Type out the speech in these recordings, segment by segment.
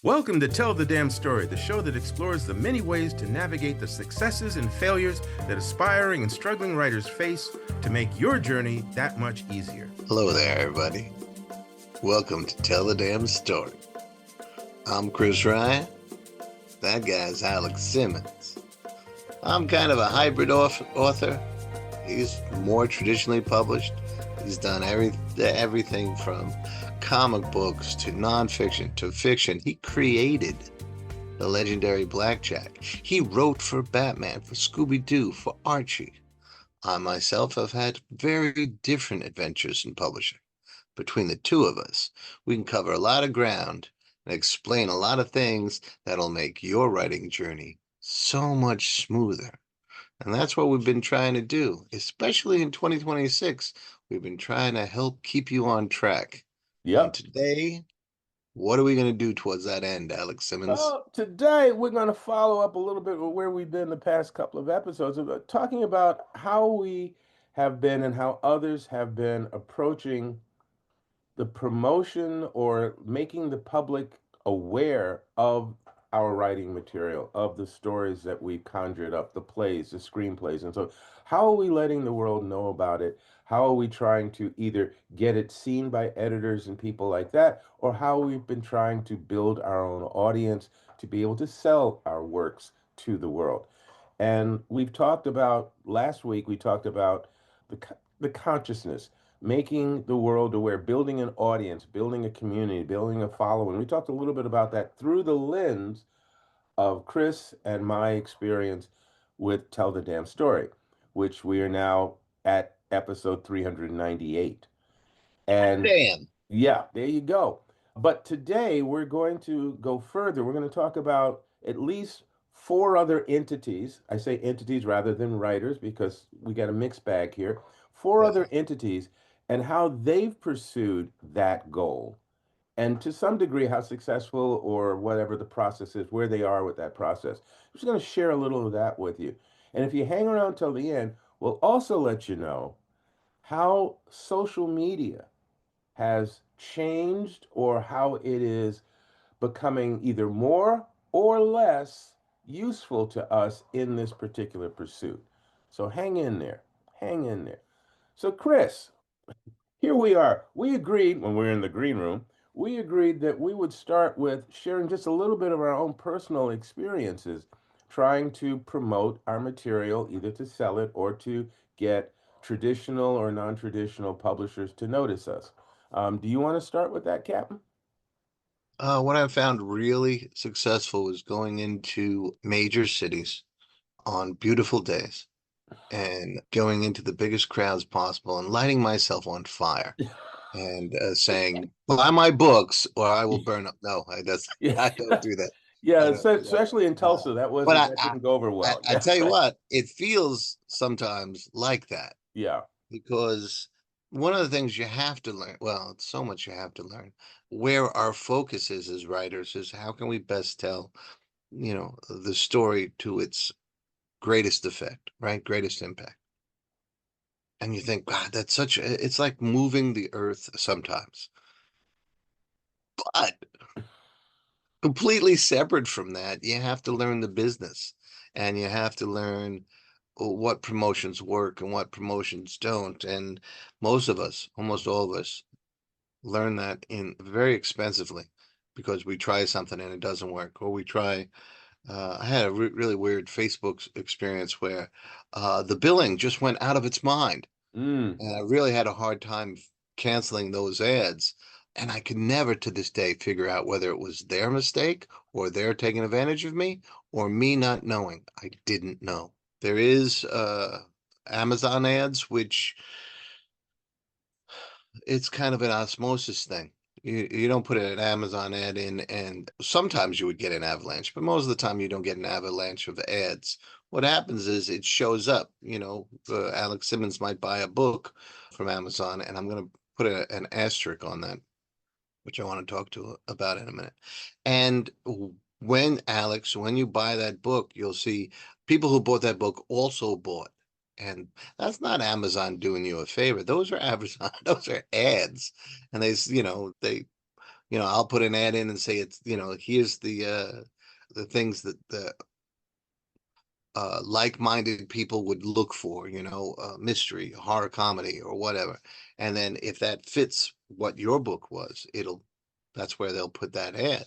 Welcome to Tell the Damn Story, the show that explores the many ways to navigate the successes and failures that aspiring and struggling writers face to make your journey that much easier. Hello there, everybody. Welcome to Tell the Damn Story. I'm Chris Ryan. That guy's Alex Simmons. I'm kind of a hybrid author. He's more traditionally published. He's done everything from comic books to nonfiction to fiction. He created the legendary Blackjack. He wrote for Batman, for Scooby-Doo, for Archie. I myself have had very different adventures in publishing. Between the two of us, we can cover a lot of ground and explain a lot of things that'll make your writing journey so much smoother. And that's what we've been trying to do, especially in 2026. We've been trying to help keep you on track. And today, what are we going to do towards that end, Alex Simmons? Well, today we're going to follow up a little bit with where we've been the past couple of episodes, talking about how we have been and how others have been approaching the promotion or making the public aware of our writing material, of the stories that we've conjured up, the plays, the screenplays. And so, how are we letting the world know about it? How are we trying to either get it seen by editors and people like that, or how we've been trying to build our own audience to be able to sell our works to the world? And we've talked about, last week, we talked about the consciousness, making the world aware, building an audience, building a community, building a following. We talked a little bit about that through the lens of Chris and my experience with Tell the Damn Story, which we are now at episode 398. And Damn. yeah, there you go. But today we're going to go further. We're going to talk about at least four other entities. I say entities rather than writers because we got a mixed bag here. Four other entities and how they've pursued that goal. And to some degree, how successful or whatever the process is, where they are with that process. I'm just going to share a little of that with you. And if you hang around till the end, we'll also let you know how social media has changed or how it is becoming either more or less useful to us in this particular pursuit. So hang in there. Hang in there. So, Chris, here we are. We agreed when we were in the green room, we agreed that we would start with sharing just a little bit of our own personal experiences trying to promote our material, either to sell it or to get traditional or non-traditional publishers to notice us. Do you want to start with that, Captain? What I found really successful was going into major cities on beautiful days and going into the biggest crowds possible and lighting myself on fire and saying, buy my books or I will burn up. No, Yeah. I don't do that. Yeah, I don't do that. especially in Tulsa, But that didn't go over well. I Yeah. tell you what, it feels sometimes like that Yeah. because one of the things you have to learn, well, it's so much you have to learn, where our focus is as writers is how can we best tell, the story to its greatest effect, right? Greatest impact. And you think, God, it's like moving the earth sometimes. But completely separate from that, you have to learn the business and you have to learn what promotions work and what promotions don't. And most of us, almost all of us, learn that in very expensively because we try something and it doesn't work, or we try. I had a really weird Facebook experience where the billing just went out of its mind. Mm. And I really had a hard time canceling those ads. And I could never to this day figure out whether it was their mistake or they're taking advantage of me or me not knowing. I didn't know. There is Amazon ads, which it's kind of an osmosis thing. You don't put an Amazon ad in, and sometimes you would get an avalanche, but most of the time you don't get an avalanche of ads. What happens is it shows up. Alex Simmons might buy a book from Amazon, and I'm going to put an asterisk on that, which I want to talk to about in a minute. And when you buy that book, you'll see people who bought that book also bought. And that's not Amazon doing you a favor. Those are Amazon, those are ads. And they I'll put an ad in and say it's, here's the things that the like-minded people would look for, mystery, horror comedy, or whatever. And then if that fits what your book was, that's where they'll put that ad.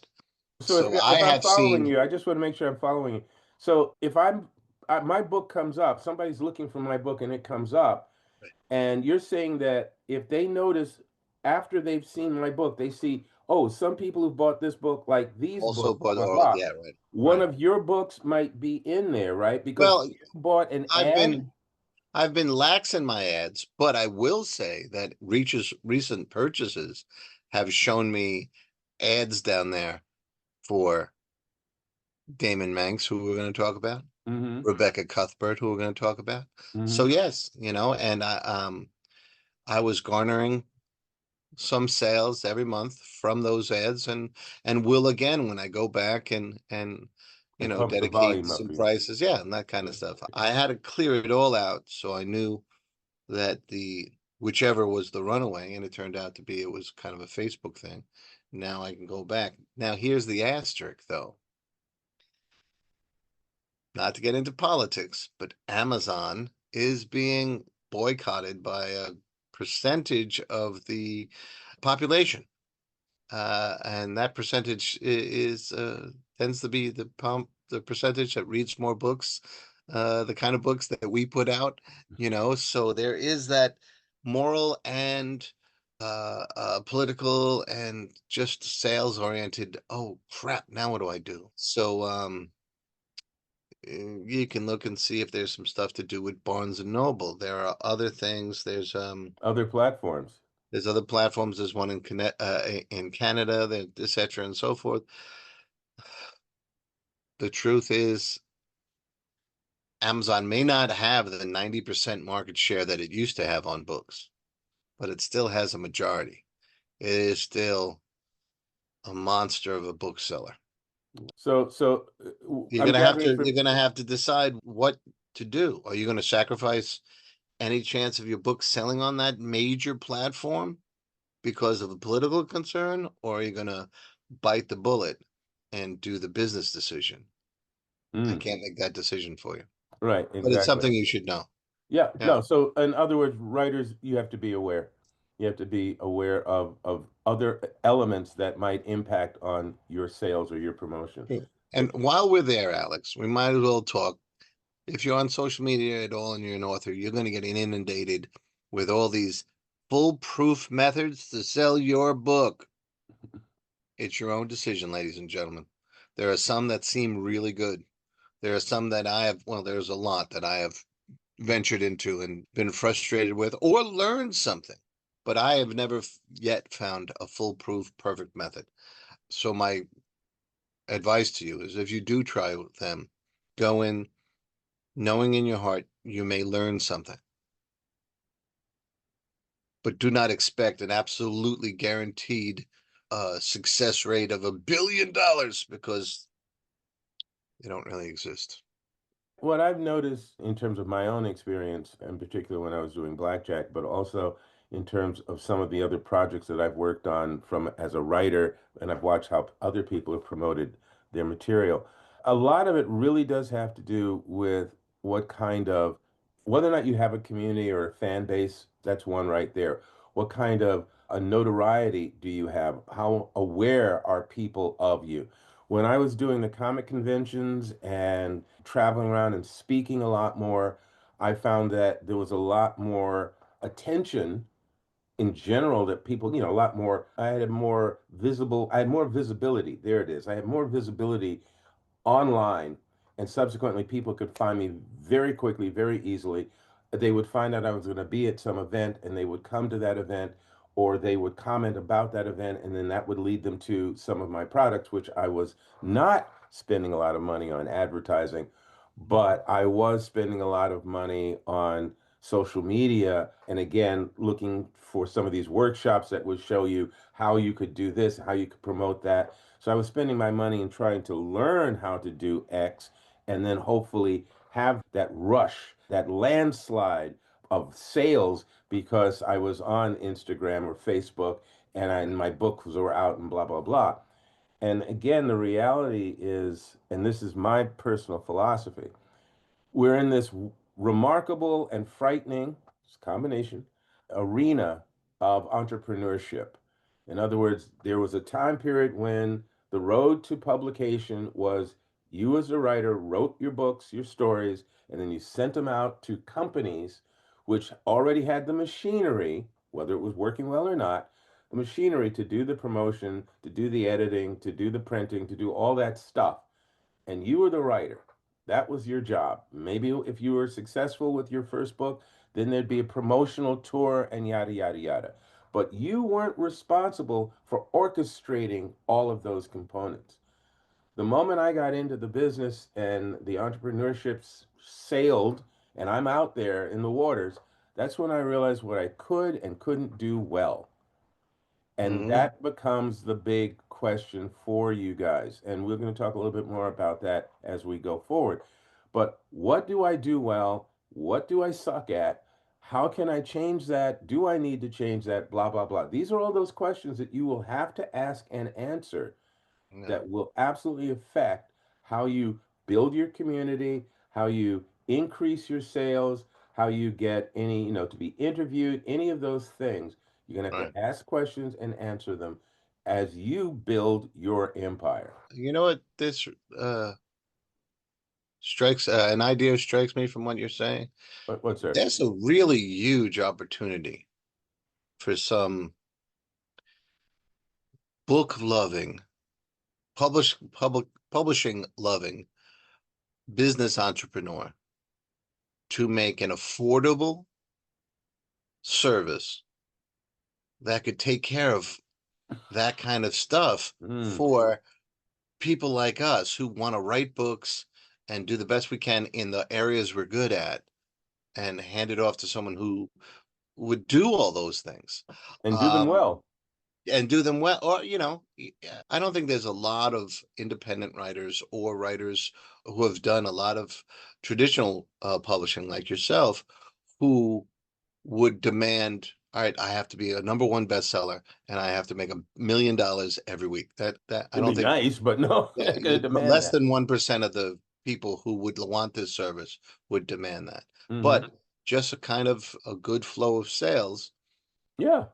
So So I if I'm have following seen you, I just want to make sure I'm following you. So if my book comes up, somebody's looking for my book and it comes up, and you're saying that if they notice after they've seen my book, they see, oh, some people who bought this book like these also, books, but blah blah. yeah, right, One right. of your books might be in there, right? Because Well, you bought an I've ad. been I've been lax in my ads, but I will say that Reach's recent purchases have shown me ads down there for Damon Manx, who we're going to talk about, Mm-hmm. Rebecca Cuthbert, who we're going to talk about. So Mm-hmm. yes, and I was garnering some sales every month from those ads, and will again when I go back and And pump the dedicate volume up some for you. prices, yeah, and that kind of stuff. I had to clear it all out, so I knew that the whichever was the runaway, and it turned out to be it was kind of a Facebook thing. Now I can go back. Now here's the asterisk, though. Not to get into politics, but Amazon is being boycotted by a percentage of the population. And that percentage is tends to be the percentage that reads more books, the kind of books that we put out, So there is that moral and political and just sales oriented. Oh crap! Now what do I do? So you can look and see if there's some stuff to do with Barnes and Noble. There are other things. Other platforms. There's other platforms. There's one in Canada, et cetera, and so forth. The truth is, Amazon may not have the 90% market share that it used to have on books, but it still has a majority. It is still a monster of a bookseller. I'm gathering from You're gonna have to decide what to do. Are you going to sacrifice any chance of your book selling on that major platform because of a political concern, or are you going to bite the bullet and do the business decision? I mm, can't make that decision for you, right, but it's exactly. something you should know. Yeah, Yeah. no. So in other words, writers, you have to be aware. You have to be aware of other elements that might impact on your sales or your promotion. True. And while we're there, Alex, we might as well talk. If you're on social media at all and you're an author, you're going to get inundated with all these foolproof methods to sell your book. It's your own decision, ladies and gentlemen. There are some that seem really good. There are some that there's a lot that I have ventured into and been frustrated with or learned something. But I have never yet found a foolproof, perfect method. So my advice to you is if you do try them, go in knowing in your heart you may learn something, but do not expect an absolutely guaranteed success rate of $1 billion because they don't really exist. What I've noticed in terms of my own experience, in particular when I was doing blackjack, but also in terms of some of the other projects that I've worked on from as a writer, and I've watched how other people have promoted their material. A lot of it really does have to do with what kind of, whether or not you have a community or a fan base, that's one right there. What kind of a notoriety do you have? How aware are people of you? When I was doing the comic conventions and traveling around and speaking a lot more, I found that there was a lot more attention in general that people, a lot more, I had more visibility. There it is. I had more visibility online, and subsequently people could find me very quickly, very easily. They would find out I was going to be at some event and they would come to that event, or they would comment about that event, and then that would lead them to some of my products, which I was not spending a lot of money on advertising, but I was spending a lot of money on social media, and again looking for some of these workshops that would show you how you could do this, how you could promote that. So I was spending my money and trying to learn how to do X, and then hopefully have that rush, that landslide of sales because I was on Instagram or Facebook and my books were out and blah blah blah. And again, the reality is, and this is my personal philosophy, we're in this remarkable and frightening combination arena of entrepreneurship. In other words, there was a time period when the road to publication was you as a writer wrote your books, your stories, and then you sent them out to companies which already had the machinery, whether it was working well or not, the machinery to do the promotion, to do the editing, to do the printing, to do all that stuff. And you were the writer. That was your job. Maybe if you were successful with your first book, then there'd be a promotional tour and yada, yada, yada. But you weren't responsible for orchestrating all of those components. The moment I got into the business and the entrepreneurship sailed and I'm out there in the waters, that's when I realized what I could and couldn't do well. And Hmm. that becomes the big question for you guys. And we're going to talk a little bit more about that as we go forward. But what do I do well? What do I suck at? How can I change that? Do I need to change that? Blah, blah, blah. These are all those questions that you will have to ask and answer Yeah. that will absolutely affect how you build your community, how you increase your sales, how you get any, to be interviewed, any of those things. You're going to have Right. to ask questions and answer them as you build your empire. You know what? This strikes an idea strikes me from what you're saying. What's there? There's a really huge opportunity for some book loving, publishing loving business entrepreneur to make an affordable service that could take care of that kind of stuff Mm. for people like us who want to write books and do the best we can in the areas we're good at and hand it off to someone who would do all those things. And do them Um, well. and do them well. Or, I don't think there's a lot of independent writers or writers who have done a lot of traditional publishing like yourself who would demand, all right, I have to be a number one bestseller and I have to make $1 million every week. That I It'd don't be think nice, but no, yeah, they're going to demand less that. than 1% of the people who would want this service would demand that. Hmm. But just a kind of a good flow of sales, Yeah,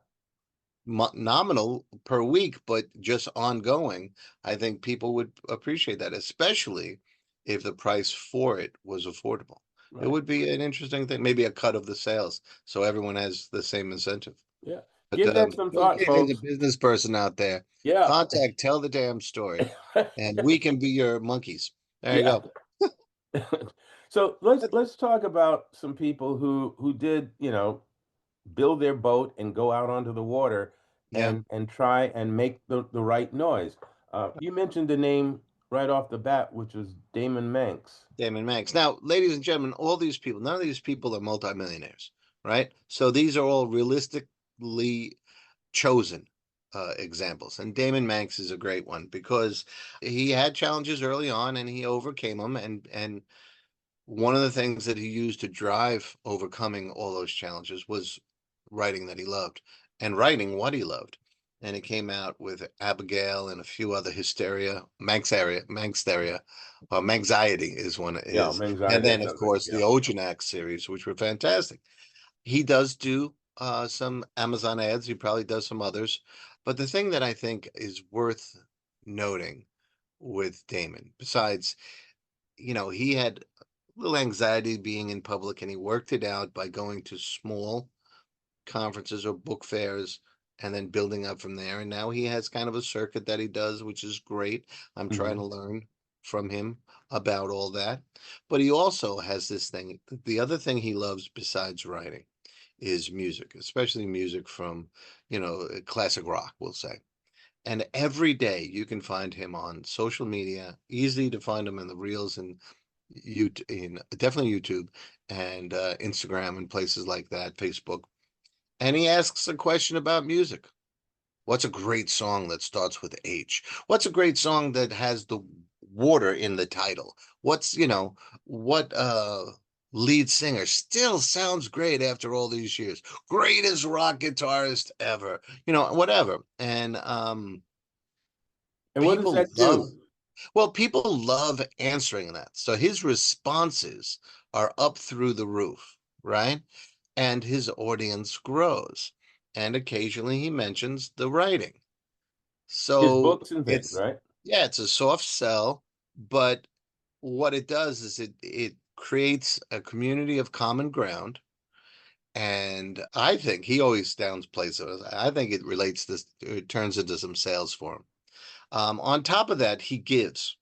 nominal per week, but just ongoing, I think people would appreciate that, especially if the price for it was affordable. It right. would be an interesting thing, maybe a cut of the sales, so everyone has the same incentive. Yeah. But Give that some thought, okay, there's a folks. business person out there. Yeah. Contact Tell the Damn Story, and we can be your monkeys. There you Yeah. go. So let's talk about some people who did, build their boat and go out onto the water Yeah, and try and make the right noise. You mentioned the name right off the bat, which was Damon Manx. Damon Manx. Now, ladies and gentlemen, all these people, none of these people are multimillionaires, right? So these are all realistically chosen examples. And Damon Manx is a great one because he had challenges early on and he overcame them. And one of the things that he used to drive overcoming all those challenges was writing that he loved and writing what he loved. And it came out with Abigail and a few other hysteria, Manxtheria, Manxiety is one Yeah, is, and anxiety. then That of sounds like course the yeah. Ojanak series, which were fantastic. He does do some Amazon ads. He probably does some others. But the thing that I think is worth noting with Damon, besides, he had a little anxiety being in public and he worked it out by going to small conferences or book fairs and then building up from there. And now he has kind of a circuit that he does, which is great. I'm trying Hmm. to learn from him about all that. But he also has this thing. The other thing he loves besides writing is music, especially music from, classic rock, we'll say. And every day you can find him on social media, easy to find him in the reels and in definitely YouTube and Instagram and places like that, Facebook. And he asks a question about music. What's a great song that starts with H? What's a great song that has the water in the title? What lead singer, still sounds great after all these years. Greatest rock guitarist ever, whatever. And And what does people that love, do? well, people love answering that. So his responses are up through the roof, right? And his audience grows. And occasionally he mentions the writing. His So books and things, it's, right? yeah, it's a soft sell, but what it does is it creates a community of common ground. And I think he always downplays it. I think it relates this, it turns into some sales for him. On top of that, he gives.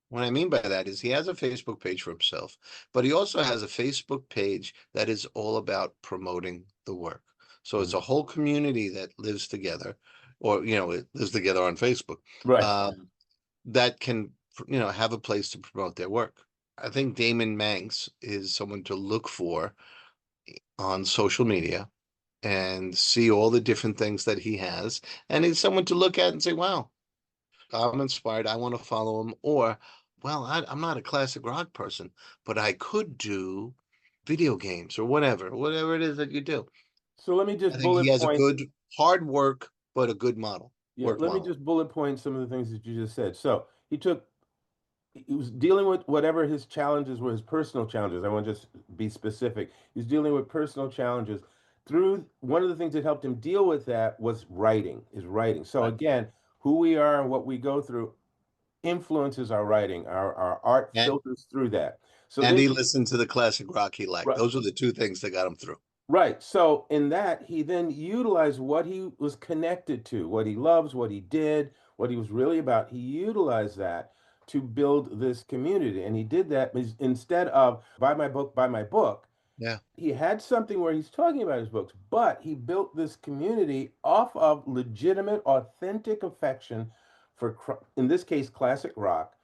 What I mean by that is he has a Facebook page for himself, but he also has a Facebook page that is all about promoting the work. So it's Mhm. a whole community that lives together, or it lives together on Facebook, Right. um, that can have a place to promote their work. I think Damon Manx is someone to look for on social media and see all the different things that he has, and he's someone to look at and say, "Wow, I'm inspired. I want to follow him." Or, well, I'm not a classic rock person, but I could do video games or whatever it is that you do. So let me I just think he bullet has a point. good hard work, but a good Yeah, work let me model. just bullet point some of the things that you just said. So he was dealing with whatever his challenges were, his personal challenges. I want to just be specific. He's dealing with personal challenges. Through one of the things that helped him deal with that was writing, his writing. So Right. again, who we are and what we go through influences our writing. Our art And filters through that. So and then he listened to the classic rock he liked. right, Those are the two things that got him through. right. So in that, he then utilized what he was connected to, what he loves, what he did, what he was really about. He utilized that to build this community. And he did that instead of buy my book. Yeah. He had something where he's talking about his books, but he built this community off of legitimate, authentic affection for, in this case, classic rock,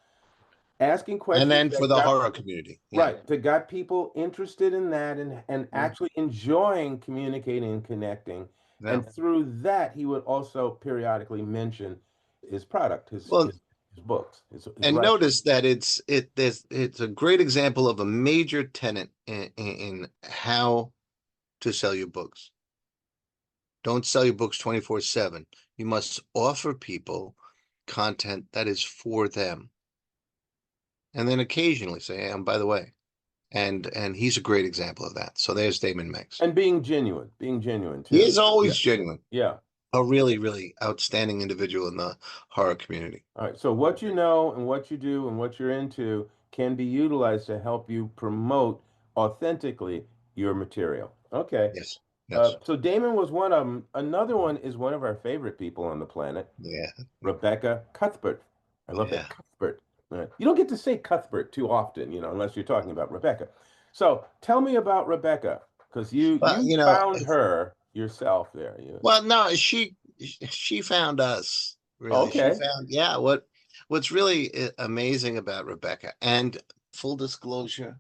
asking And questions then for that the got horror community. Yeah. right, that got people interested in that and Yeah. actually enjoying communicating and connecting. Yeah. And through that, he would also periodically mention his product, Well, his books, his and writing. notice that it's a great example of a major tenet in how to sell your books. Don't sell your books 24/7. You must offer people content that is for them. And then occasionally say, hey, by the way. And he's a great example of that. So there's Damon Mix. And being genuine He too. is Yeah. always genuine. Yeah. A really, really outstanding individual in the horror community. All right. So what you know and what you do and what you're into can be utilized to help you promote authentically your material. Okay. Yes. Yes. So Damon was one of them. Another one is one of our favorite people on the planet, Yeah. Rebecca Cuthbert. I love that Yeah. Cuthbert. You don't get to say Cuthbert too often, unless you're talking about Rebecca. So tell me about Rebecca, because you Well, you found her yourself there. You well, no, she found us, really. She okay? found, yeah, what's really amazing about Rebecca, and full disclosure,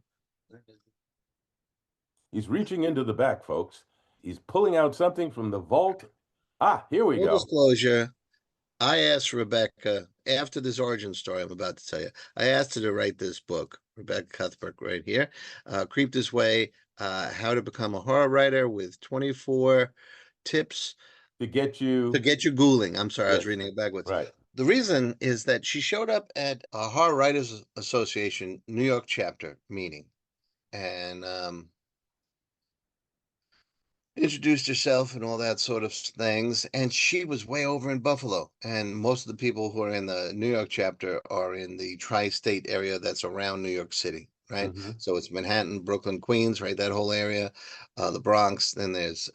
He's reaching into the back, folks. He's pulling out something from the vault. Ah, here we full go. disclosure, I asked Rebecca after this origin story I'm about to tell you. I asked her to write this book, Rebecca Cuthbert, right here, Creep This Way, How to Become a Horror Writer with 24 tips To get to you, get you ghouling. I'm sorry, I was yes, reading it backwards. right. The reason is that she showed up at a Horror Writers Association New York chapter meeting and introduced herself and all that sort of things. And she was way over in Buffalo. And most of the people who are in the New York chapter are in the tri-state area that's around New York City, right? Hmm. So it's Manhattan, Brooklyn, Queens, right? That whole area, the Bronx. Then there's,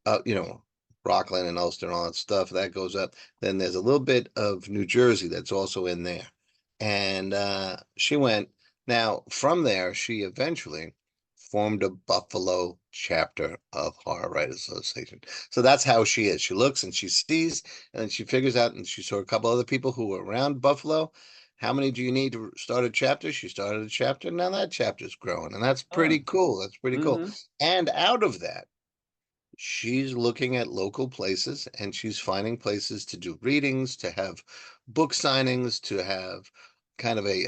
Rockland and Ulster and all that stuff that goes up. Then there's a little bit of New Jersey that's also in there. And she went. Now, from there, she eventually formed a Buffalo chapter of Horror Writers Association. So that's how she is. She looks and she sees, and then she figures out, and she saw a couple other people who were around Buffalo. How many do you need to start a chapter? She started a chapter. Now that chapter's growing, and that's Ah, pretty cool. That's pretty cool. hmm. And out of that, she's looking at local places and she's finding places to do readings, to have book signings, to have kind of a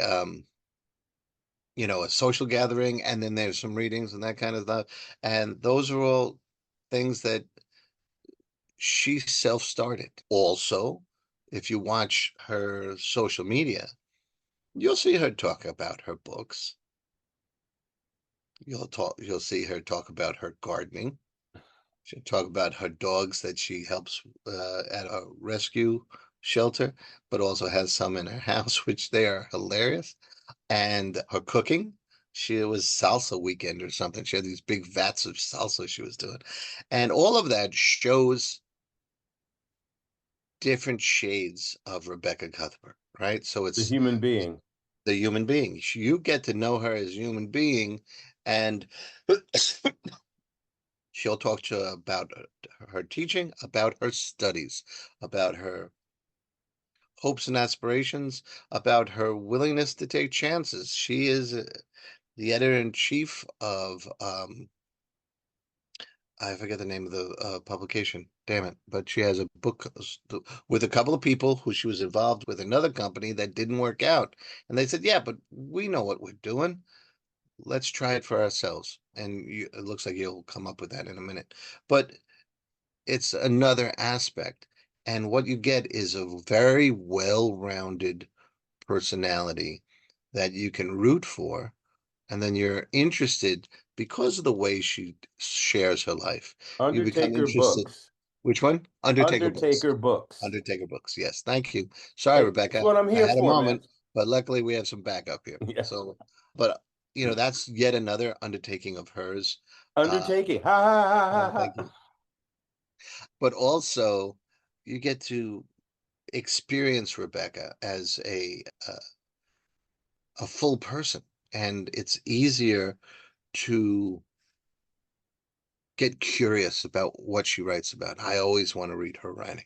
a social gathering, and then there's some readings and that kind of stuff. And those are all things that she self-started. Also, if you watch her social media, you'll see her talk about her books. You'll see her talk about her gardening. She'll talk about her dogs that she helps at a rescue shelter, but also has some in her house, which they are hilarious. And her cooking. She was salsa weekend or something. She had these big vats of salsa she was doing. And all of that shows different shades of Rebecca Cuthbert, right? So The it's human being. the human being. You get to know her as a human being, and she'll talk to you about her teaching, about her studies, about her hopes and aspirations, about her willingness to take chances. She is the editor-in-chief of I forget the name of the publication. Damn it! But she has a book with a couple of people who she was involved with another company that didn't work out, and they said, "Yeah, but we know what we're doing. Let's try it for ourselves." And it looks like you'll come up with that in a minute. But it's another aspect, and what you get is a very well-rounded personality that you can root for, and then you're interested because of the way she shares her life. You become Undertaker interested. books. Which one? Undertaker books. Undertaker books. Undertaker books. Yes, thank you. Sorry, Hey, that's Rebecca. what I'm I here had a for, man. moment, but luckily we have some backup here. Yeah. So, but that's yet another undertaking of hers. Uh, Undertaking. Ha ha ha ha thank ha. you. But also, you get to experience Rebecca as a full person, and it's easier to get curious about what she writes about. I always want to read her writing.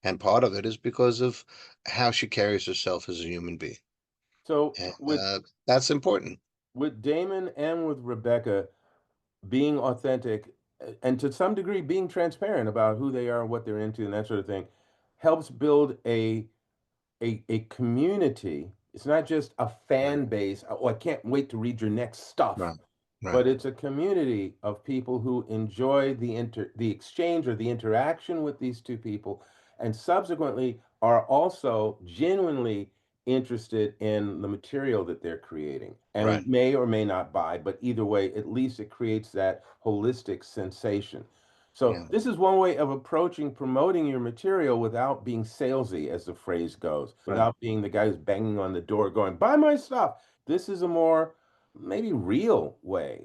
And part of it is because of how she carries herself as a human being. So And with that's important. Damon and with Rebecca being authentic and to some degree being transparent about who they are, what they're into, and that sort of thing, helps build a community. It's not just a Right, fan base. Oh, I can't wait to read your next stuff. right, right, But it's a community of people who enjoy the exchange or the interaction with these two people, and subsequently are also genuinely interested in the material that they're creating right. and may or may not buy, but either way, at least it creates that holistic sensation. So Yeah, this is one way of approaching promoting your material without being salesy, as the phrase goes, right. without being the guy who's banging on the door going, buy my stuff. This is a more maybe real way,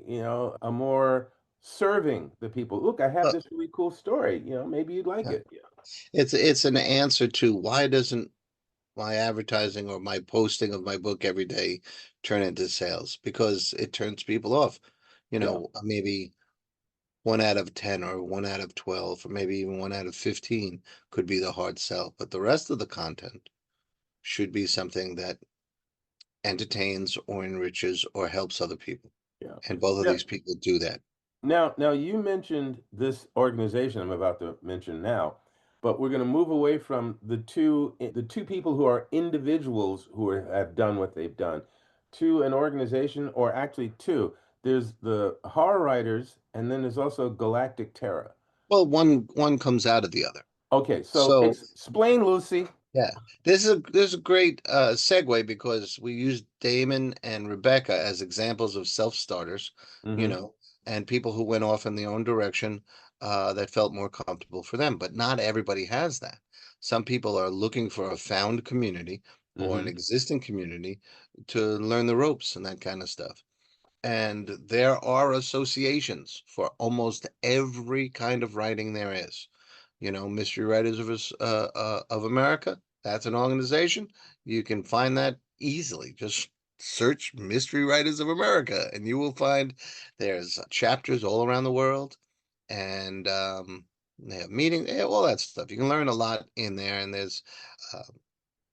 a more serving the people. Look, I have Uh, this really cool story. Maybe you'd like yeah. it. It's an answer to why doesn't my advertising or my posting of my book every day turn into sales? Because it turns people off. Yeah. Maybe 1 out of 10 or 1 out of 12 or maybe even 1 out of 15 could be the hard sell, but the rest of the content should be something that entertains or enriches or helps other people. Yeah. And both of Yeah. these people do that. Now, you mentioned this organization I'm about to mention now, but we're going to move away from the two people who are individuals who have done what they've done to an organization, or actually two. There's the horror writers, and then there's also Galactic Terror. Well, one comes out of the other. Okay, so So explain, Lucy. yeah, this is a great segue because we use Damon and Rebecca as examples of self-starters, you Hmm. know, and people who went off in their own direction that felt more comfortable for them. But not everybody has that. Some people are looking for a found community or an Hmm. existing community to learn the ropes and that kind of stuff. And there are associations for almost every kind of writing there is. Mystery Writers of America, that's an organization. You can find that easily. Just search Mystery Writers of America, and you will find there's chapters all around the world, and they have meetings, all that stuff. You can learn a lot in there, and there's uh,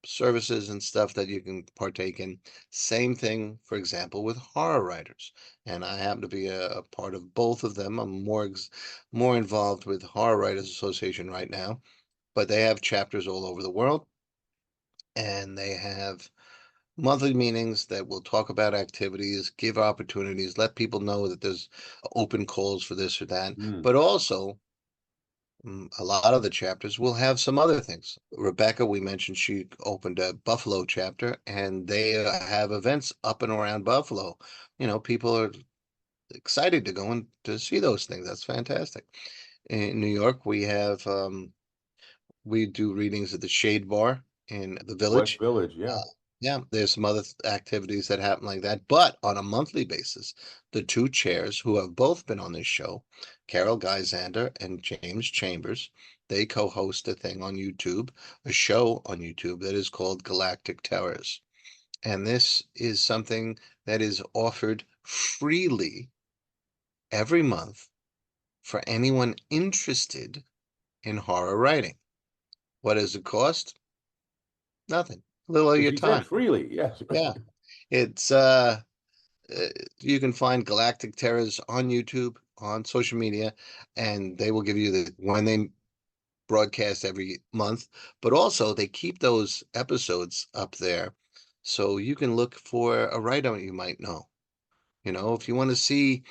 services and stuff that you can partake in. Same thing, for example, with horror writers. And I happen to be a part of both of them. I'm more involved with Horror Writers Association right now, but they have chapters all over the world, and they have monthly meetings that will talk about activities, give opportunities, let people know that there's open calls for this or that. Mm. But also, a lot of the chapters will have some other things. Rebecca, we mentioned she opened a Buffalo chapter, and they have events up and around Buffalo. People are excited to go and to see those things. That's fantastic. In New York, we do readings at the Shade Bar in the West Village. Village, yeah. Uh, yeah, there's some other activities that happen like that, but on a monthly basis, the two chairs who have both been on this show, Carol Geisander and James Chambers, they co-host a thing on YouTube, a show on YouTube that is called Galactic Terrors. And this is something that is offered freely every month for anyone interested in horror writing. What does it cost? Nothing. A little of As your you said, time. freely, yes. Yeah. It's you can find Galactic Terrors on YouTube, on social media, and they will give you the when they broadcast every month, but also they keep those episodes up there so you can look for a writer you might know. If you want to see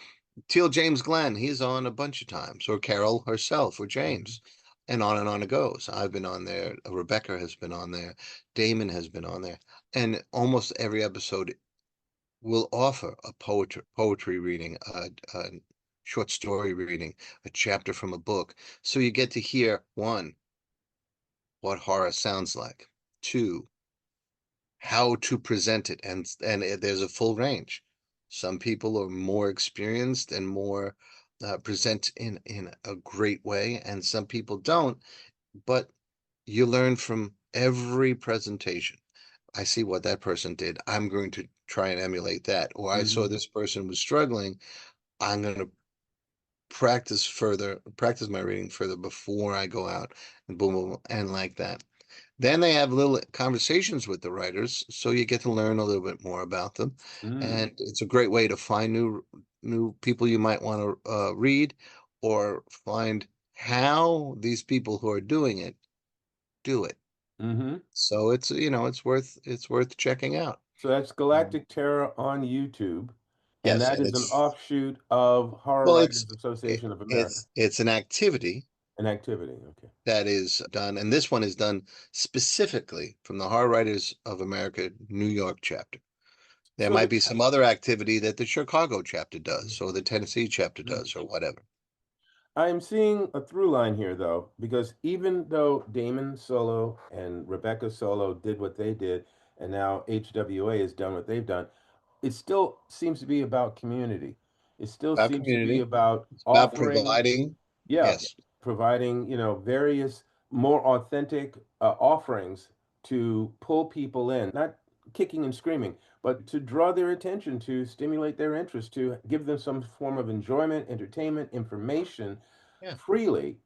Teal James Glenn, he's on a bunch of times, or Carol herself, or Mhm. James, and on it goes. I've been on there. Rebecca has been on there. Damon has been on there. And almost every episode will offer a poetry reading, a short story reading, a chapter from a book. So you get to hear one, what horror sounds like, two, how to present it, and there's a full range. Some people are more experienced and more present in a great way, and some people don't. But you learn from every presentation. I see what that person did. I'm going to try and emulate that. Or I saw Mhm. this person was struggling. I'm going to practice my reading further before I go out and boom, boom, and like that. Then they have little conversations with the writers, so you get to learn a little bit more about them. Mm. And it's a great way to find new people you might want to read, or find how these people who are doing it do it. Mhm. So it's worth checking out. So that's Galactic Terror on YouTube, and Yes, that and is an it's offshoot of Horror well, it's Writers it, Association of America, it's an activity an activity. Okay. that is done, and this one is done specifically from the Horror Writers of America New York chapter. There So might the be some other activity that the Chicago chapter does, or the Tennessee chapter does, or whatever. I'm seeing a through line here, though, because even though Damon Solo and Rebecca Solo did what they did, and now HWA has done what they've done, it still seems to be about community. It still About seems to be community, about it's about offering, providing. yeah, Yes, providing, various more authentic offerings to pull people in, not kicking and screaming, but to draw their attention, to stimulate their interest, to give them some form of enjoyment, entertainment, information yeah, freely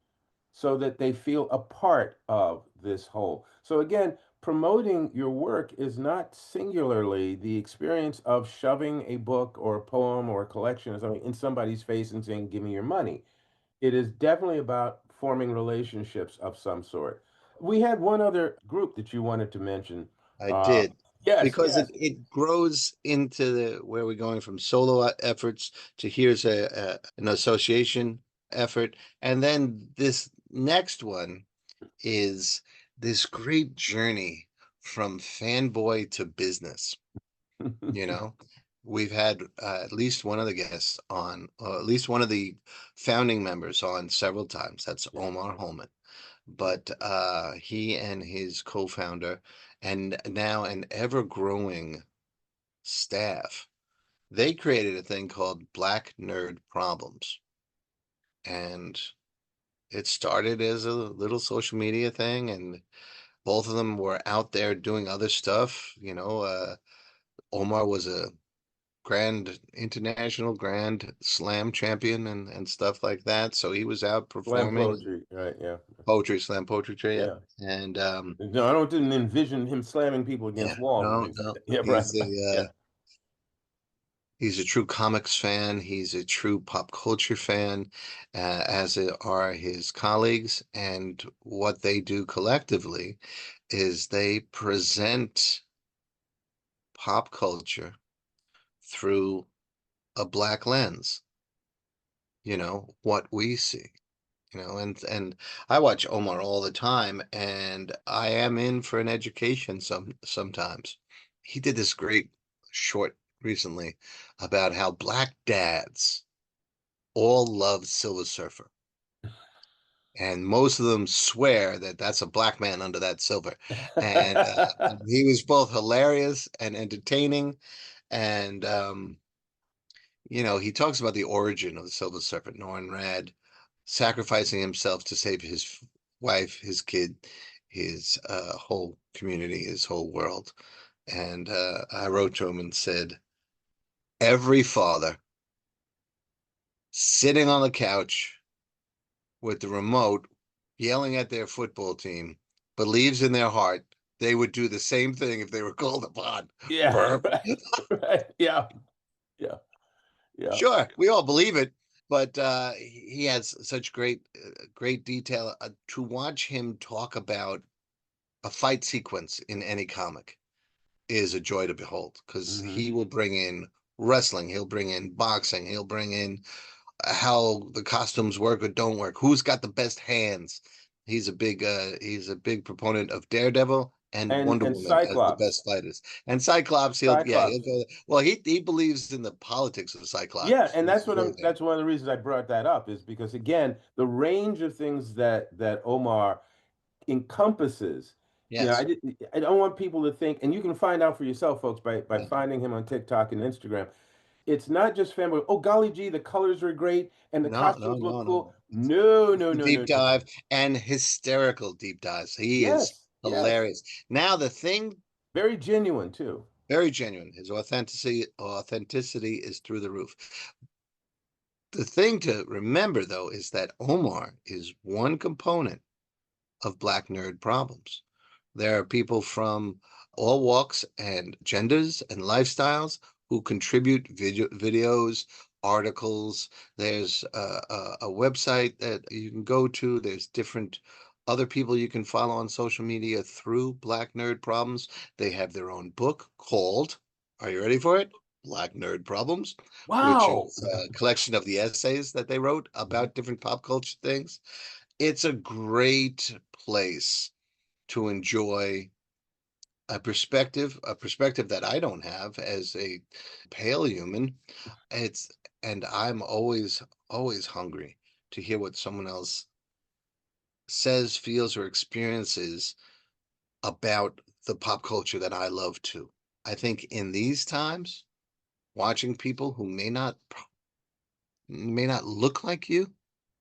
so that they feel a part of this whole. So again, promoting your work is not singularly the experience of shoving a book or a poem or a collection or something in somebody's face and saying, "Give me your money." It is definitely about forming relationships of some sort. We had one other group that you wanted to mention. I Uh, did. yes, Because it, yes. it grows into where we're going from solo efforts to here's an association effort. And then this next one is this great journey from fanboy to business. You know, we've had at least one of the guests on, or at least one of the founding members on several times. That's Yeah, Omar Holman. But he and his co-founder, and now an ever-growing staff, they created a thing called Black Nerd Problems. And it started as a little social media thing, and both of them were out there doing other stuff. Omar was a grand slam champion and stuff like that. So he was out slam performing poetry, right? Yeah, slam poetry trail. Yeah. yeah. And No, I don't didn't envision him slamming people yeah, against walls and no, things like no, that. Yeah, right. Yeah. he's a true comics fan. He's a true pop culture fan, are his colleagues. And what they do collectively is they present pop culture through a black lens, what we see. And I watch Omar all the time, and I am in for an education sometimes. He did this great short recently about how black dads all love Silver Surfer, and most of them swear that that's a black man under that silver. And he was both hilarious and entertaining, and he talks about the origin of the Silver Surfer, Norrin Rad sacrificing himself to save his wife, his kid, his whole community, his whole world. And I wrote to him and said, every father sitting on the couch with the remote yelling at their football team believes in their heart they would do the same thing if they were called upon. Yeah, Burp. right, right. Yeah, yeah, yeah. Sure, we all believe it, but he has such great detail. To watch him talk about a fight sequence in any comic is a joy to behold, because Hmm. he will bring in wrestling, he'll bring in boxing, he'll bring in how the costumes work or don't work, who's got the best hands. He's a big proponent of Daredevil and Wonder And Woman as the Cyclops, best fighters. And Cyclops, he'll Cyclops. go. Well, he believes in the politics of Yeah, Cyclops, and which is really that's one of the reasons I brought that up is because again, the range of things that Omar encompasses, yes. I don't want people to think, and you can find out for yourself, folks, by Yeah. finding him on TikTok and Instagram. It's not just fanboy. Oh, golly gee, the colors are great and the No, no, costumes look no, cool. no. No, It's no, a no, no, deep no, no. dive and hysterical deep dives. He is Yes, yes. hilarious. Now the thing, Very genuine too. very genuine. His authenticity is through the roof. The thing to remember though is that Omar is one component of Black Nerd Problems. There are people from all walks and genders and lifestyles who contribute videos, articles. There's a website that you can go to. There's different other people you can follow on social media through Black Nerd Problems. They have their own book called, are you ready for it? Black Nerd Problems, which Wow. is a collection of the essays that they wrote Mhm. about different pop culture things. It's a great place to enjoy a perspective that I don't have as a pale human. It's and I'm always hungry to hear what someone else says, feels, or experiences about the pop culture that I love too. I think in these times, watching people who may not look like you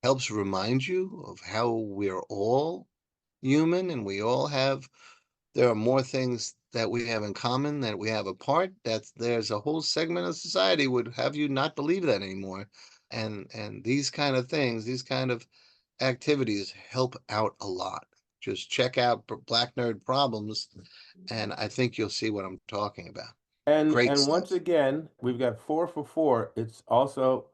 helps remind you of how we're all human and we all have there are more things that we have in common than we have apart. There's a whole segment of society would have you not believe that anymore. And these kind of things, these kind of activities help out a lot. Just check out Black Nerd Problems, and I think you'll see what I'm talking about. Great And once stuff. again, we've got four for four. It's also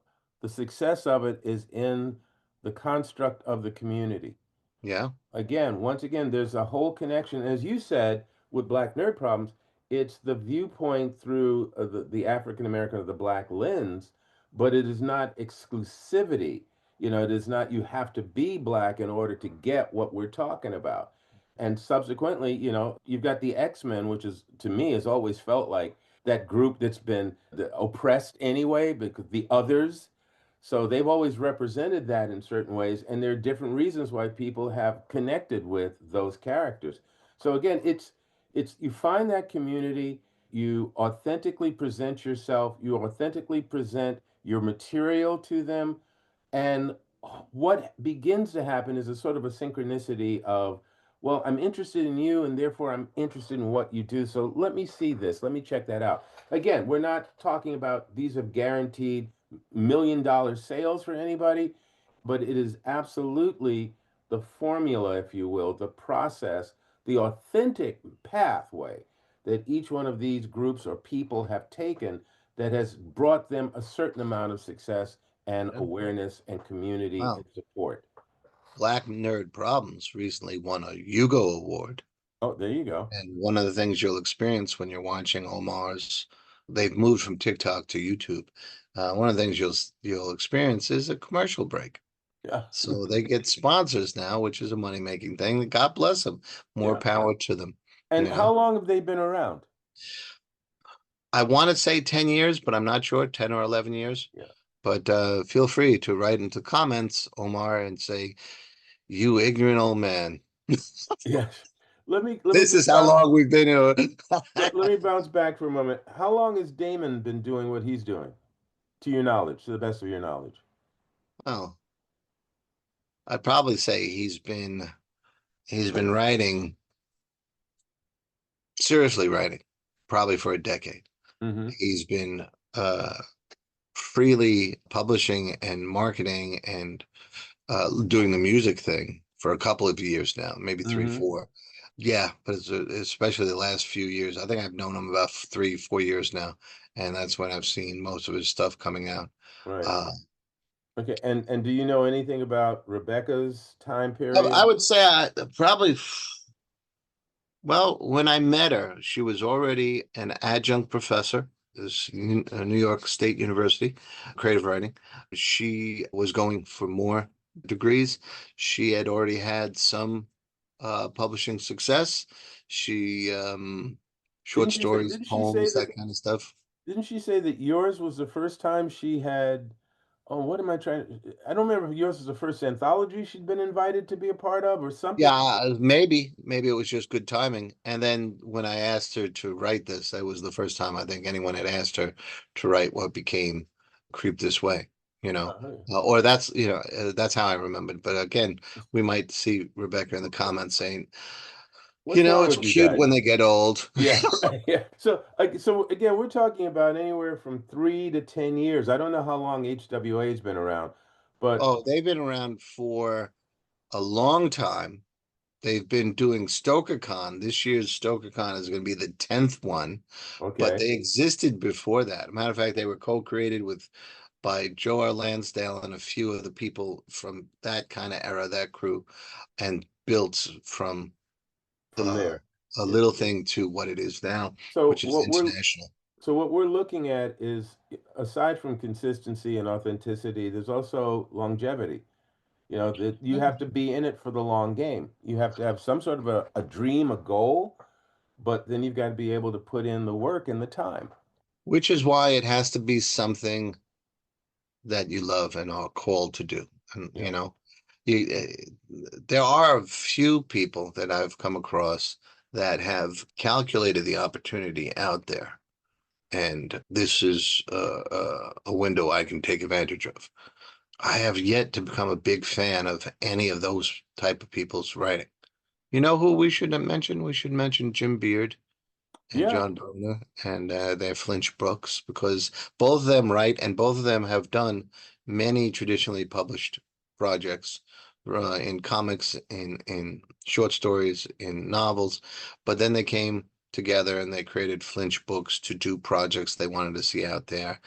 the success of it is in the construct of the community. Yeah. Again, once again, there's a whole connection. As you said, with Black Nerd Problems, it's the viewpoint through the African American or the black lens, but it is not exclusivity. It is not you have to be black in order to get what we're talking about. And subsequently, you've got the X-Men, which is to me has always felt like that group that's been oppressed anyway, because the others, so they've always represented that in certain ways, and there are different reasons why people have connected with those characters. So again, it's you find that community, you authentically present yourself, you authentically present your material to them, and what begins to happen is a sort of a synchronicity of, well, I'm interested in you, and therefore I'm interested in what you do. So let me see this. Let me check that out. Again, we're not talking about these are guaranteed $1 million sales for anybody, but it is absolutely the formula, if you will, the process, the authentic pathway that each one of these groups or people have taken that has brought them a certain amount of success and Yeah. awareness and community Wow. and support. Black Nerd Problems recently won a Hugo Award. Oh, there you go. And one of the things you'll experience when you're watching Omar's, they've moved from TikTok to YouTube. One of the things you'll experience is a commercial break. Yeah. So they get sponsors now, which is a money-making thing. God bless them. More Yeah. power to them, And you how know. long have they been around? I want to say 10 years, but I'm not sure, 10 or 11 years. Yeah. But feel free to write into comments, Omar, and say, you ignorant old man. Yes. Let me This is just how bounce long we've been here. let me bounce back for a moment. How long has Damon been doing what he's doing, to your knowledge, to the best of your knowledge? Well, I'd probably say he's been writing, seriously writing, probably for a decade. Mm-hmm. He's been uh freely publishing and marketing and doing the music thing for a couple of years now, maybe three, Mm-hmm. 4. Yeah, but especially the last few years. I think I've known him about 3, 4 years now, and that's when I've seen most of his stuff coming out. Right. Uh, Okay. And do you know anything about Rebecca's time I period? would say probably, well, when I met her, she was already an adjunct professor. This New York State University, creative writing. She was going for more degrees. She had already had some publishing success. She short stories, Didn't she say poems, that that kind of stuff. didn't she say that yours was the first time she had, oh, what am I trying I don't remember if yours was the first anthology she'd been invited to be a part of or Yeah, something. maybe it was just good timing. And then when I asked her to write this, that was the first time I think anyone had asked her to write what became Creep This Way, you know. Uh, Or that's how I remembered. But again, we might see Rebecca in the comments saying, what's wrong it's with you cute guys? when they get old. Yeah, yeah. So again, we're talking about anywhere from 3 to 10 years. I don't know how long HWA's been around, but Oh, they've been around for a long time. They've been doing StokerCon. This year's StokerCon is going to be the 10th one, but okay. they existed before that. Matter of fact, they were co-created with by Joe R. Lansdale and a few of the people from that kind of era, that crew, and built from From uh, there. a Yeah. little thing to what it is now, So which is what we're international. so what we're looking at is aside from consistency and authenticity, there's also longevity. You know, that you have to be in it for the long game. You have to have some sort of a dream, a goal, but then you've got to be able to put in the work and the time. Which is why it has to be something that you love and are called to do. And Yeah. there are a few people that I've come across that have calculated the opportunity out there, and this is a window I can take advantage of. I have yet to become a big fan of any of those type of people's writing. You know who we should mention? We should mention Jim Beard and Yeah. John Donner and their Flinch books, because both of them write and both of them have done many traditionally published projects in comics, in short stories, in novels, but then they came together and they created Flinch books to do projects they wanted to see out there.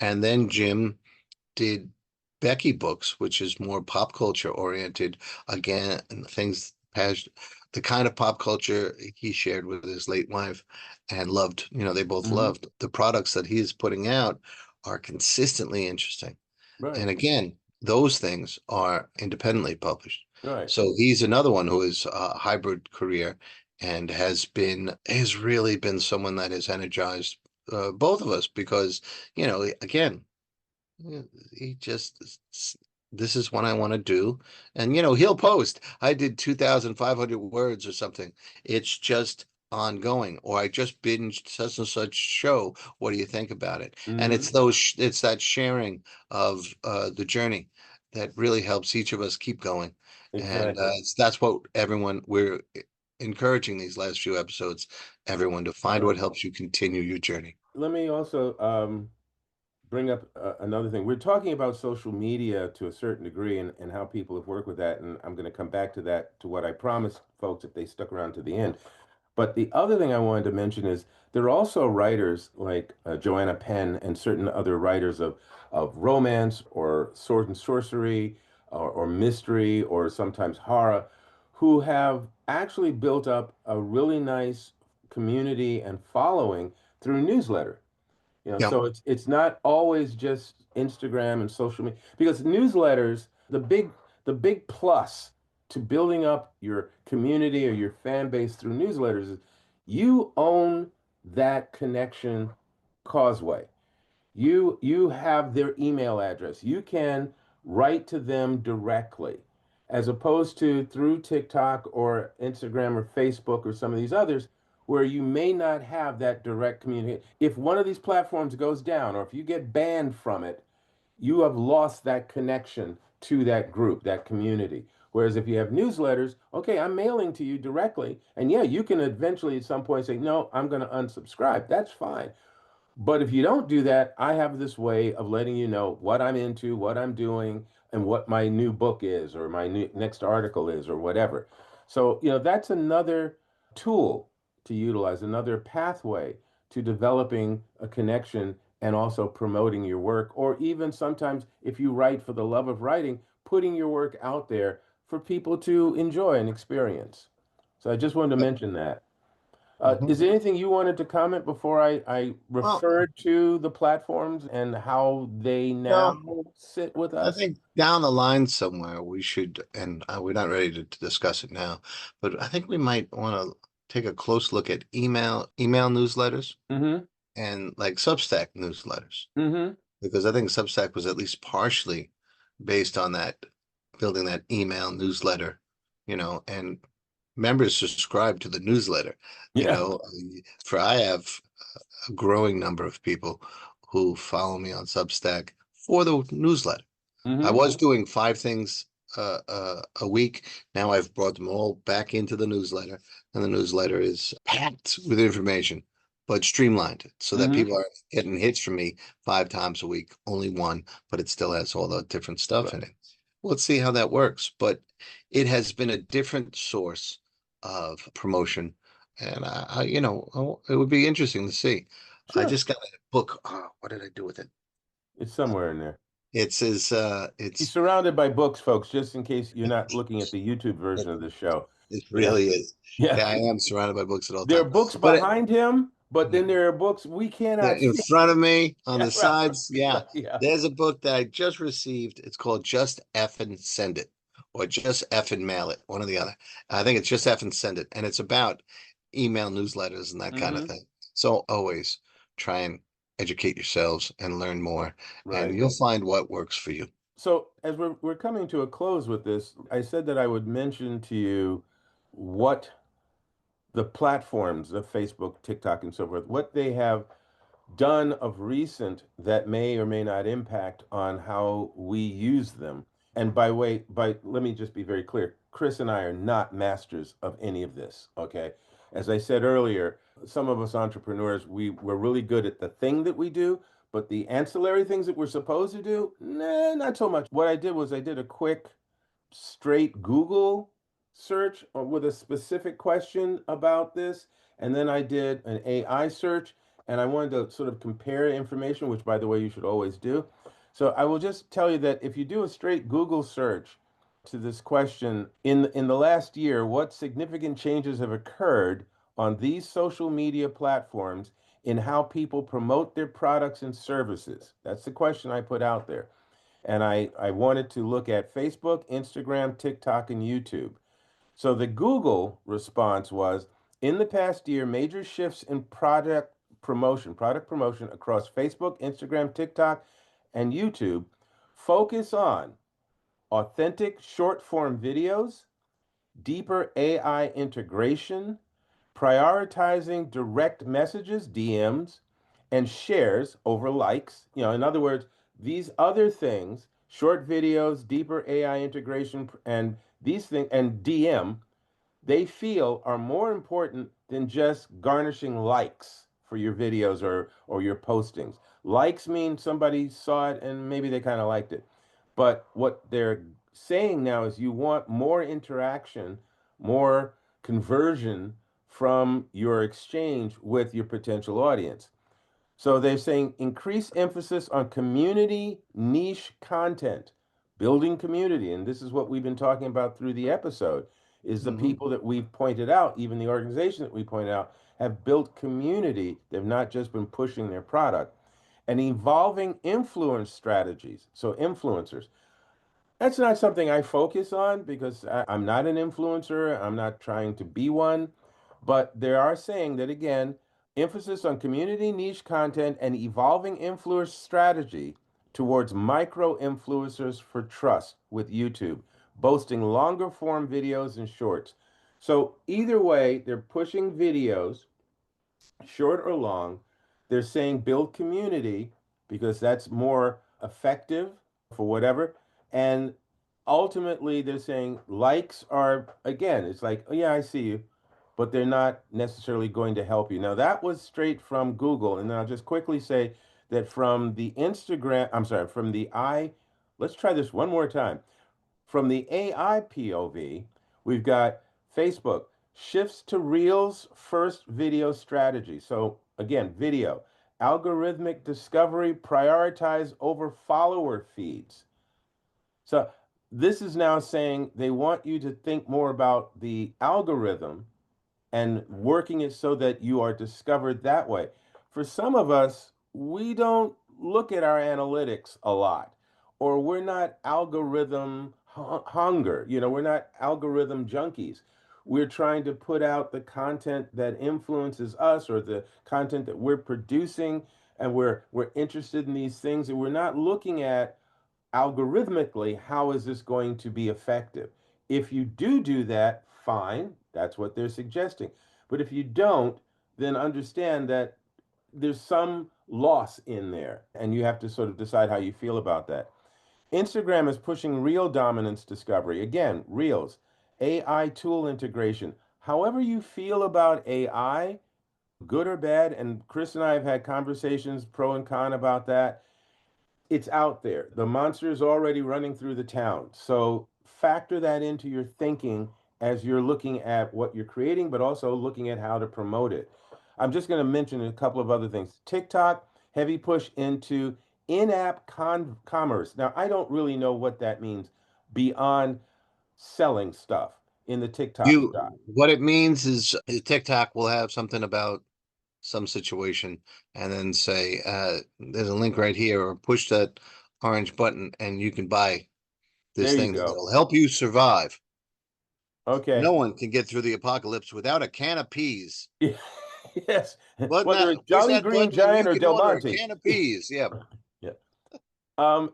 And then Jim did Becky books, which is more pop culture oriented. Again, things past the kind of pop culture he shared with his late wife and loved. They both Hmm. loved the products that he is putting out are consistently interesting. Right. And again, those things are independently published. Right. So he's another one who is a hybrid career and has really been someone that has energized both of us because, again, yeah, he just, this is what I want to do. And, he'll post, I did 2,500 words or something. It's just ongoing. Or I just binged such and such show. What do you think about it? And Hmm. it's that sharing of the journey that really helps each of us keep going. And Exactly. that's what we're encouraging these last few episodes, everyone to find what Right. helps you continue your journey. Let me also bring up another thing. We're talking about social media to a certain degree and how people have worked with that. And I'm going to come back to that, to what I promised folks if they stuck around to the end. But the other thing I wanted to mention is there are also writers like Joanna Penn and certain other writers of romance or sword and sorcery or mystery or sometimes horror who have actually built up a really nice community and following through newsletter. Yep. So it's not always just Instagram and social media because newsletters, the big plus to building up your community or your fan base through newsletters is you own that connection causeway. You have their email address. You can write to them directly, as opposed to through TikTok or Instagram or Facebook or some of these others, where you may not have that direct communication. If one of these platforms goes down, or if you get banned from it, you have lost that connection to that group, that community. Whereas if you have newsletters, okay, I'm mailing to you directly, and yeah, you can eventually at some point say, no, I'm going to unsubscribe. That's fine. But if you don't do that, I have this way of letting you know what I'm into, what I'm doing, and what my new book is, or my next article is, or whatever. So, that's another tool to utilize, another pathway to developing a connection and also promoting your work, or even sometimes if you write for the love of writing, putting your work out there for people to enjoy and experience. So I just wanted to mention that. Is Mhm. there anything you wanted to comment before I Well, referred to the platforms and how they now no, sit with I us? think down the line somewhere we should, and we're not ready to discuss it now, but I think we might want to take a close look at email newsletters Mm-hmm. and like Substack newsletters, Mm-hmm. because I think Substack was at least partially based on that, building that email newsletter, and members subscribe to the newsletter, you Yeah. know, for I have a growing number of people who follow me on Substack for the newsletter. I Mm-hmm. was doing 5 things a week. Now I've brought them all back into the newsletter, and the newsletter is packed with information, but streamlined so that Mm-hmm. people are getting hits from me 5 times a week, only one, but it still has all the different stuff in Right. it. Let's see how that works. But it has been a different source of promotion, and it would be interesting to see. I Sure. just got a book. Oh, what did I do with it? It's somewhere in there. It says He's it's surrounded by books, folks, just in case you're not looking at the YouTube version of the show. it Yeah. really is. Yeah. Yeah, I am surrounded by books at all There are times. books But behind him, but yeah, then there are books we they're cannot in see. front of me on Yeah, the right, sides. Yeah, right, yeah. there's a book that I just received. It's called Just Effin' Send It or Just Effin' Mail It, one or the other. I think it's Just Effin' Send It, and it's about email newsletters and that kind of Mm-hmm. thing. So always try and educate yourselves and learn more, and Right. you'll find what works for you. So as we're coming to a close with this, I said that I would mention to you what the platforms of Facebook, TikTok, and so forth, what they have done of recent that may or may not impact on how we use them. And let me just be very clear. Chris and I are not masters of any of this, okay? As I said earlier, some of us entrepreneurs, we're really good at the thing that we do, but the ancillary things that we're supposed to do, nah, not so much. What I did was I did a quick straight Google search with a specific question about this. And then I did an AI search and I wanted to sort of compare information, which by the way, you should always do. So I will just tell you that if you do a straight Google search to this question, in the last year, what significant changes have occurred on these social media platforms in how people promote their products and services? That's the question I put out there. And I wanted to look at Facebook, Instagram, TikTok, and YouTube. So the Google response was in the past year, major shifts in product promotion across Facebook, Instagram, TikTok, and YouTube focus on authentic short form videos, deeper AI integration, prioritizing direct messages, DMs, and shares over likes. In other words, these other things, short videos, deeper AI integration, and these things, and DM, they feel are more important than just garnishing likes for your videos or your postings. Likes mean somebody saw it and maybe they kind of liked it. But what they're saying now is you want more interaction, more conversion from your exchange with your potential audience. So they're saying increase emphasis on community niche content, building community. And this is what we've been talking about through the episode is the Hmm. people that we've pointed out, even the organization that we pointed out, have built community. They've not just been pushing their product and evolving influence strategies. So influencers. That's not something I focus on because I'm not an influencer. I'm not trying to be one. But they are saying that again, emphasis on community niche content and evolving influence strategy towards micro influencers for trust with YouTube, boasting longer form videos and shorts. So either way, they're pushing videos short or long. They're saying build community because that's more effective for whatever. And ultimately, they're saying likes are, again, it's like, oh, yeah, I see you, but they're not necessarily going to help you. Now, that was straight from Google. And then I'll just quickly say that from the Instagram, I'm sorry, from the let's try this one more time. From the AI POV, we've got Facebook shifts to Reels first video strategy. So again, video, algorithmic discovery prioritize over follower feeds. So this is now saying they want you to think more about the algorithm and working it so that you are discovered that way. For some of us, we don't look at our analytics a lot, or we're not algorithm hunger. We're not algorithm junkies. We're trying to put out the content that influences us or the content that we're producing, and we're interested in these things, and we're not looking at algorithmically, how is this going to be effective? If you do that, fine, that's what they're suggesting. But if you don't, then understand that there's some loss in there, and you have to sort of decide how you feel about that. Instagram is pushing reel dominance discovery. Again, reels, AI tool integration. However, you feel about AI, good or bad, and Chris and I have had conversations pro and con about that. It's out there. The monster is already running through the town. So factor that into your thinking as you're looking at what you're creating, but also looking at how to promote it. I'm just going to mention a couple of other things. TikTok, heavy push into in-app commerce. Now, I don't really know what that means beyond selling stuff in the TikTok You, shop. what it means is TikTok will have something about some situation and then say, there's a link right here, or push that orange button and you can buy this There you thing go. that'll help you survive. Okay. No one can get through the apocalypse without a can of peas. Yes. Button Whether that, it's push Jolly that Green button and Giant you or can Del order a Monte. can of peas. Yeah. Yeah.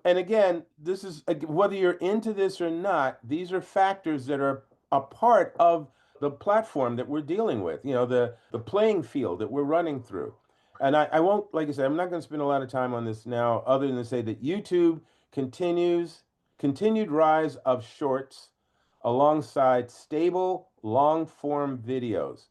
And again, this is whether you're into this or not, these are factors that are a part of the platform that we're dealing with, the playing field that we're running through. And I won't, like I said, I'm not going to spend a lot of time on this now, other than to say that YouTube continued rise of shorts alongside stable long form videos,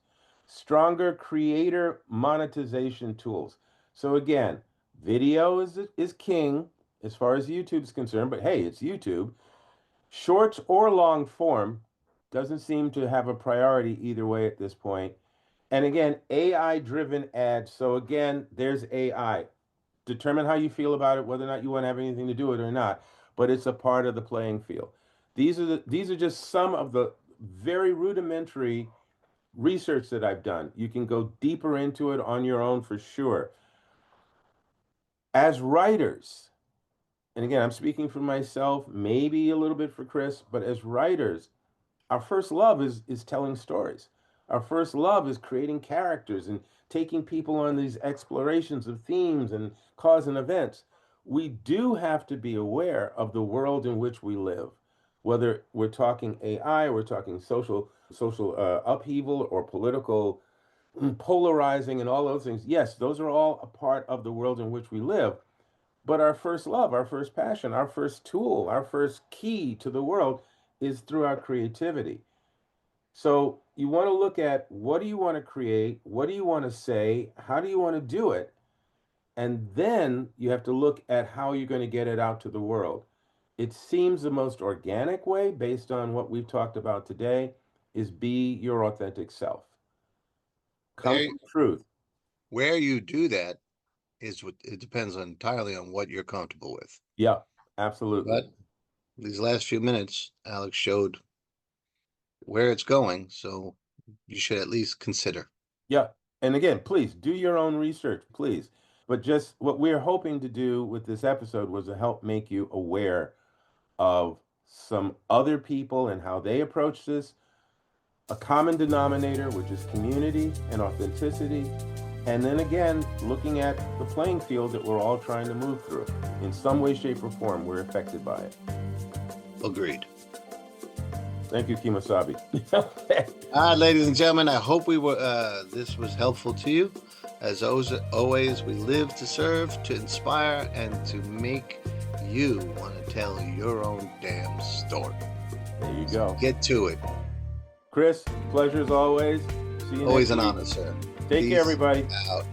stronger creator monetization tools. So again, video is king as far as YouTube's concerned, but hey, it's YouTube. Shorts or long form doesn't seem to have a priority either way at this point. And again, AI driven ads. So again, there's AI. Determine how you feel about it, whether or not you want to have anything to do with it or not, but it's a part of the playing field. These are just some of the very rudimentary research that I've done. You can go deeper into it on your own for sure. As writers, and again, I'm speaking for myself, maybe a little bit for Chris, but as writers, our first love is telling stories. Our first love is creating characters and taking people on these explorations of themes and cause and events. We do have to be aware of the world in which we live, whether we're talking AI, we're talking social upheaval or political polarizing and all those things. Yes, those are all a part of the world in which we live. But our first love, our first passion, our first tool, our first key to the world is through our creativity. So you want to look at what do you want to create? What do you want to say? How do you want to do it? And then you have to look at how you're going to get it out to the world. It seems the most organic way, based on what we've talked about today, is be your authentic self. Come Where from truth. where you do that is what it depends entirely on what you're comfortable with. Yeah, absolutely. But these last few minutes, Alex showed where it's going, so you should at least consider. Yeah. And again, please do your own research, please. But just what we're hoping to do with this episode was to help make you aware of some other people and how they approach this, a common denominator, which is community and authenticity. And then again, looking at the playing field that we're all trying to move through. In some way, shape, or form, we're affected by it. Agreed. Thank you, Kimosabi. All right, ladies and gentlemen, I hope this was helpful to you. As always, we live to serve, to inspire, and to make you want to tell your own damn story. There you go. Get to it. Chris, pleasure as always. See you Always next an week. honor, sir. Take care, everybody. Out.